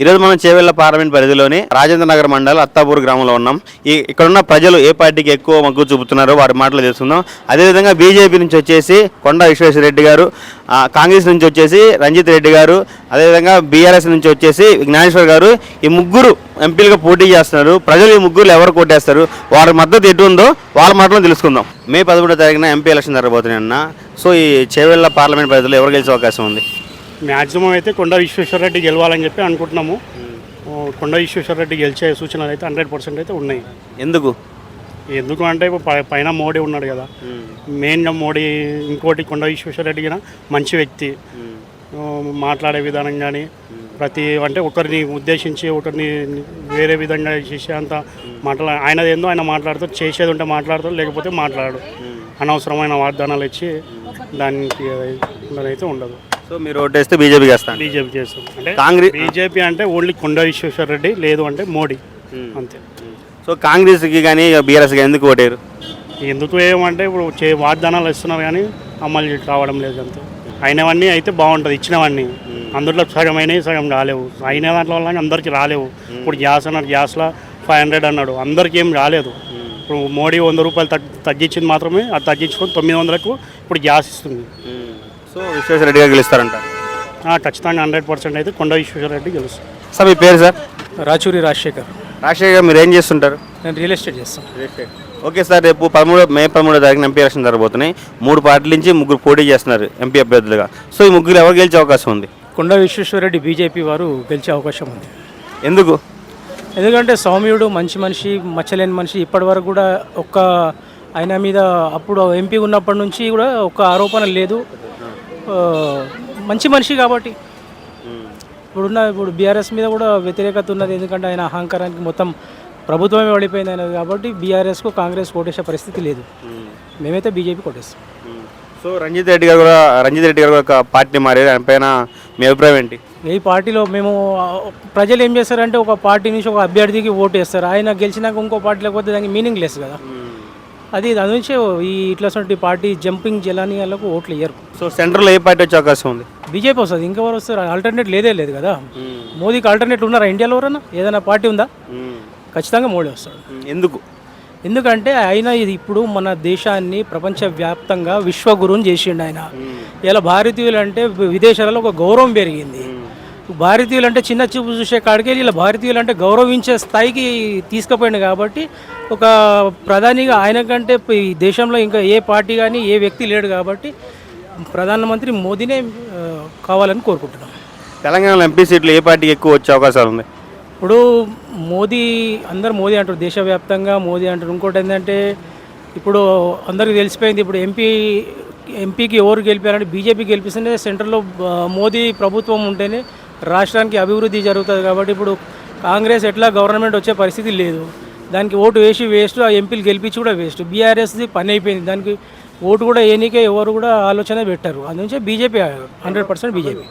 ఈరోజు మనం చేవెళ్ల పార్లమెంట్ పరిధిలోని రాజేంద్ర నగర్ మండలం అత్తాపూర్ గ్రామంలో ఉన్నాం. ఇక్కడున్న ప్రజలు ఏ పార్టీకి ఎక్కువ మొగ్గు చూపుతున్నారో వారి మాటలు తెలుసుకుందాం. అదేవిధంగా బీజేపీ నుంచి వచ్చేసి కొండా విశ్వేశ్వరరెడ్డి గారు, కాంగ్రెస్ నుంచి వచ్చేసి రంజిత్ రెడ్డి గారు, అదేవిధంగా బీఆర్ఎస్ నుంచి వచ్చేసి జ్ఞానేశ్వర్ గారు, ఈ ముగ్గురు ఎంపీలుగా పోటీ చేస్తున్నారు. ప్రజలు ఈ ముగ్గురు ఎవరు కొట్టేస్తారు, వారి మద్దతు ఎటు ఉందో వాళ్ళ మాటలను తెలుసుకుందాం. మే 11వ తారీఖున ఎంపీ ఎలక్షన్ జరగబోతున్నాయి అన్న. సో ఈ చేవెళ్ల పార్లమెంట్ పరిధిలో ఎవరు గెలిచే అవకాశం ఉంది? మ్యాక్సిమం అయితే కొండా విశ్వేశ్వరరెడ్డి గెలవాలని చెప్పి అనుకుంటున్నాము. కొండా విశ్వేశ్వరరెడ్డి గెలిచే సూచనలు అయితే 100% అయితే ఉన్నాయి. ఎందుకు అంటే ఇప్పుడు పైన మోడీ ఉన్నాడు కదా, మెయిన్గా మోడీ. ఇంకోటి కొండా విశ్వేశ్వరరెడ్డి కూడా మంచి వ్యక్తి, మాట్లాడే విధానం కానీ అంటే ఒకరిని ఉద్దేశించి ఒకరిని వేరే విధంగా చేసే అంత ఆయనది ఏందో ఆయన మాట్లాడుతూ, చేసేది ఉంటే మాట్లాడుతాడు, లేకపోతే మాట్లాడు. అనవసరమైన వాగ్దానాలు ఇచ్చి దానికి అయితే ఉండదు. సో మీరు ఓటేస్తే బీజేపీకి వేస్తాను? బీజేపీకి వేస్తాం. అంటే కాంగ్రెస్ బీజేపీ అంటే ఓన్లీ కొండా విశ్వేశ్వరరెడ్డి, లేదు అంటే మోడీ, అంతే. సో కాంగ్రెస్కి కానీ బీఆర్ఎస్కి ఎందుకు ఓటేరు? ఎందుకు ఏమంటే ఇప్పుడు వాగ్దానాలు ఇస్తున్నారు కానీ అమలు కావడం లేదు, అంతే. అయినవన్నీ అయితే బాగుంటుంది, ఇచ్చినవన్నీ. అందులో సగం అయినాయి, సగం రాలేవు. అయిన దాంట్లో వల్ల అందరికీ రాలేవు. ఇప్పుడు గ్యాస్ అన్నాడు, గ్యాస్లో 500 అన్నాడు, అందరికీ ఏం రాలేదు. ఇప్పుడు మోడీ 100 రూపాయలు తగ్గించింది మాత్రమే, అది తగ్గించుకొని 900కు ఇప్పుడు గ్యాస్ ఇస్తుంది. సో విశ్వేశ్వరరెడ్డి గారు గెలుస్తారంట? ఖచ్చితంగా 100% అయితే కొండా విశ్వేశ్వరరెడ్డి గెలుస్తారు. సార్ మీ పేరు సార్? రాచూరి రాజశేఖర్. రాజశేఖర్ మీరు ఏం చేస్తుంటారు? నేను రియల్ ఎస్టేట్ చేస్తాను. ఓకే సార్, రేపు మే 13వ తారీఖున ఎంపీ ఎలక్షన్ జరగబోతున్నాయి. 3 పార్టీల నుంచి ముగ్గురు పోటీ చేస్తున్నారు ఎంపీ అభ్యర్థులుగా. సో ఈ ముగ్గురు ఎవరు గెలిచే అవకాశం ఉంది? కొండా విశ్వేశ్వరరెడ్డి బీజేపీ వారు గెలిచే అవకాశం ఉంది. ఎందుకంటే సౌమ్యుడు, మంచి మనిషి, మచ్చలేని మనిషి. ఇప్పటి వరకు కూడా ఆయన మీద అప్పుడు ఎంపీ ఉన్నప్పటి నుంచి కూడా ఒక్క ఆరోపణ లేదు. మంచి మనిషి కాబట్టి ఇప్పుడు బీఆర్ఎస్ మీద కూడా వ్యతిరేకత ఉన్నది. ఎందుకంటే ఆయన అహంకారానికి మొత్తం ప్రభుత్వమే పడిపోయింది అయినది కాబట్టి బీఆర్ఎస్కు కాంగ్రెస్ కొట్టేసే పరిస్థితి లేదు. మేమైతే బీజేపీ కొట్టేస్తాం. సో రంజిత్ రెడ్డి గారు ఒక పార్టీ మారారు, ఆయన పైన మీ అభిప్రాయం ఏంటి? ఈ పార్టీలో మేము ప్రజలు ఏం చేస్తారంటే ఒక పార్టీ నుంచి ఒక అభ్యర్థికి ఓటు వేస్తారు. ఆయన గెలిచినాక ఇంకో పార్టీలోకి పోతే దానికి మీనింగ్ లెస్ కదా. దాని నుంచి ఇట్లా పార్టీ జంపింగ్ జలానియాలకు ఓట్లు ఇయ్యరు. సో సెంట్రల్లో ఏ పార్టీ వచ్చే అవకాశం ఉంది? బీజేపీ వస్తుంది. ఇంకెవరు వస్తారు? ఆల్టర్నేట్ లేదు కదా. మోదీకి ఆల్టర్నేట్ ఉన్నారా ఇండియాలో? ఎవరన్నా ఏదైనా పార్టీ ఉందా? ఖచ్చితంగా మోడీ వస్తాడు. ఎందుకంటే ఆయన ఇప్పుడు మన దేశాన్ని ప్రపంచవ్యాప్తంగా విశ్వగురుని చేసిండు ఆయన. ఇలా భారతీయులు అంటే విదేశాలలో ఒక గౌరవం పెరిగింది. భారతీయులు అంటే చిన్న చూపు చూసే కాడికి ఇలా భారతీయులు అంటే గౌరవించే స్థాయికి తీసుకుపోయింది. కాబట్టి ఒక ప్రధానిగా ఆయన కంటే ఈ దేశంలో ఇంకా ఏ పార్టీ కానీ ఏ వ్యక్తి లేడు. కాబట్టి ప్రధానమంత్రి మోదీనే కావాలని కోరుకుంటున్నాం. తెలంగాణలో ఎంపీ సీట్లు ఏ పార్టీకి ఎక్కువ వచ్చే అవకాశాలు ఉన్నాయి? ఇప్పుడు అందరు మోదీ అంటారు, దేశవ్యాప్తంగా మోదీ అంటారు. ఇంకోటి ఏంటంటే ఇప్పుడు అందరికీ తెలిసిపోయింది. ఇప్పుడు ఎంపీకి ఎవరు గెలిపారంటే బీజేపీ గెలిపిస్తేనే సెంట్రల్లో మోదీ ప్రభుత్వం ఉంటేనే రాష్ట్రానికి అభివృద్ధి జరుగుతుంది. కాబట్టి ఇప్పుడు కాంగ్రెస్ ఎట్లా గవర్నమెంట్ వచ్చే పరిస్థితి లేదు. దానికి ఓటు వేసి వేస్ట్, ఆ ఎంపీలు గెలిపించి కూడా వేస్ట్. బీఆర్ఎస్ది పని అయిపోయింది. దానికి ఓటు కూడా ఏనికే ఎవరు కూడా ఆలోచన పెట్టారు. అందుకే బీజేపీ 100% బీజేపీ.